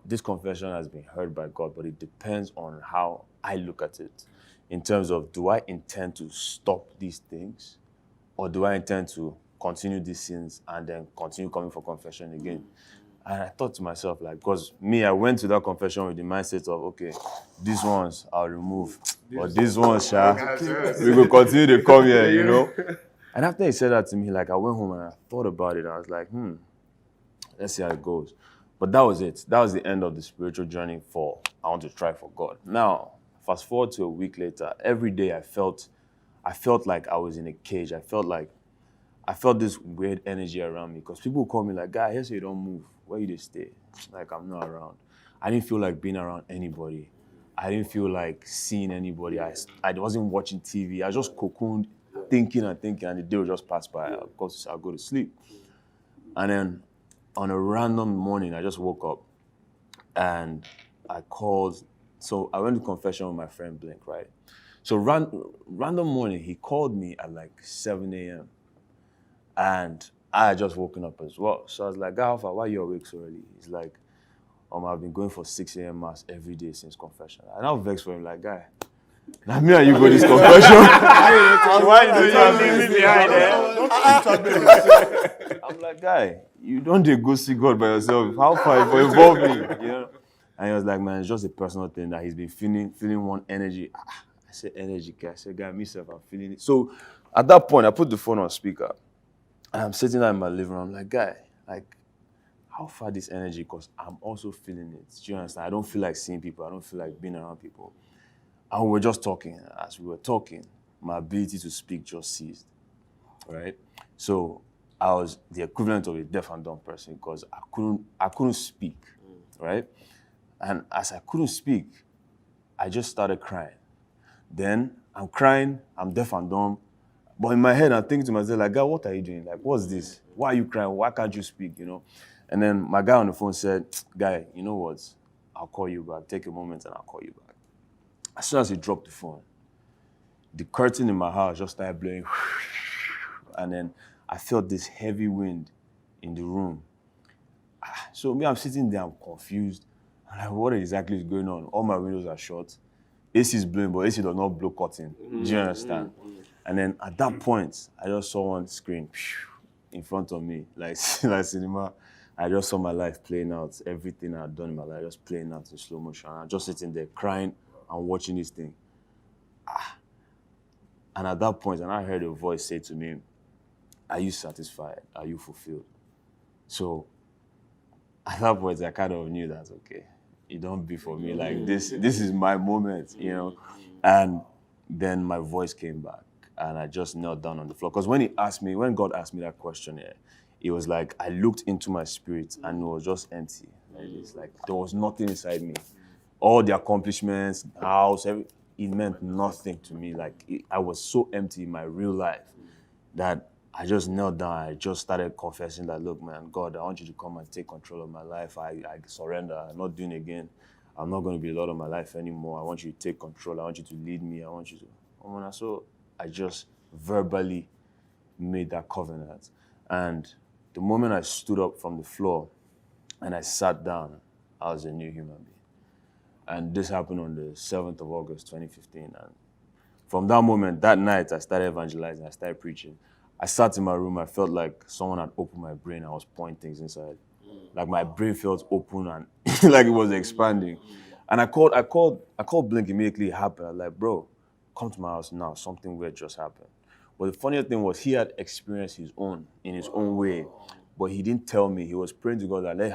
this confession has been heard by God, but it depends on how I look at it. In terms of, do I intend to stop these things? Or do I intend to continue these sins and then continue coming for confession again? And I thought to myself, like, because me, I went to that confession with the mindset of, okay, these ones I'll remove, but these ones, we will continue to come here, you know? And after he said that to me, like, I went home and I thought about it. I was like, let's see how it goes. But that was it. That was the end of the spiritual journey I want to try for God. Now, fast forward to a week later, every day I felt like I was in a cage. I felt this weird energy around me because people would call me like, guy, here's so you don't move. Where you just stay? Like, I'm not around. I didn't feel like being around anybody. I didn't feel like seeing anybody. I wasn't watching TV. I just cocooned, thinking, and the day would just pass by. Of course, I'll go to sleep. And then on a random morning, I just woke up and I called. So I went to confession with my friend Blink, right? So random morning, he called me at like 7 a.m. And I had just woken up as well. So I was like, Alpha, why are you awake so early? He's like, I've been going for 6 a.m. mass every day since confession. And I was vexed for him, like, guy, now me and you go this confession. Why do you leave me behind there? I'm like, guy, you don't go see God by yourself. How far you involve me? You know? And he was like, man, it's just a personal thing that he's been feeling one energy. I said, energy, guy. I said, guy, myself, I'm feeling it. So at that point, I put the phone on speaker. And I'm sitting there in my living room. I'm like, guy, like, how far this energy? Because I'm also feeling it. Do you understand? I don't feel like seeing people. I don't feel like being around people. And we were just talking. As we were talking, my ability to speak just ceased, right? So I was the equivalent of a deaf and dumb person because I couldn't speak, right? And as I couldn't speak, I just started crying. Then I'm crying, I'm deaf and dumb. But in my head, I'm thinking to myself, like, God, what are you doing? Like, what's this? Why are you crying? Why can't you speak, you know? And then my guy on the phone said, guy, you know what? I'll call you back. Take a moment and I'll call you back. As soon as he dropped the phone, the curtain in my house just started blowing. And then I felt this heavy wind in the room. So me, I'm sitting there, I'm confused. I'm like, what exactly is going on? All my windows are shut. AC is blowing, but AC does not blow curtain. Do you understand? And then at that point, I just saw one screen in front of me, like cinema. I just saw my life playing out, everything I'd done in my life, just playing out in slow motion. I'm just sitting there crying and watching this thing. And at that point, and I heard a voice say to me, are you satisfied? Are you fulfilled? So at that point, I kind of knew that, okay, it don't be for me. Like this is my moment, you know? And then my voice came back and I just knelt down on the floor. Because when God asked me that question, it was like, I looked into my spirit and it was just empty. It's like there was nothing inside me. All the accomplishments, house, it meant nothing to me. Like I was so empty in my real life that I just knelt down. I just started confessing that, look, man, God, I want you to come and take control of my life. I surrender. I'm not doing it again. I'm not going to be Lord of my life anymore. I want you to take control. I want you to lead me. I want you to. So I just verbally made that covenant. And the moment I stood up from the floor and I sat down, I was a new human being. And this happened on the 7th of August, 2015. And from that moment, that night, I started evangelizing. I started preaching. I sat in my room. I felt like someone had opened my brain. I was pouring things inside. Like my brain felt open and like it was expanding. And I called Blink immediately. It happened. I was like, bro, come to my house now. Something weird just happened. But the funniest thing was he had experienced his own in his own way. But he didn't tell me. He was praying to God that let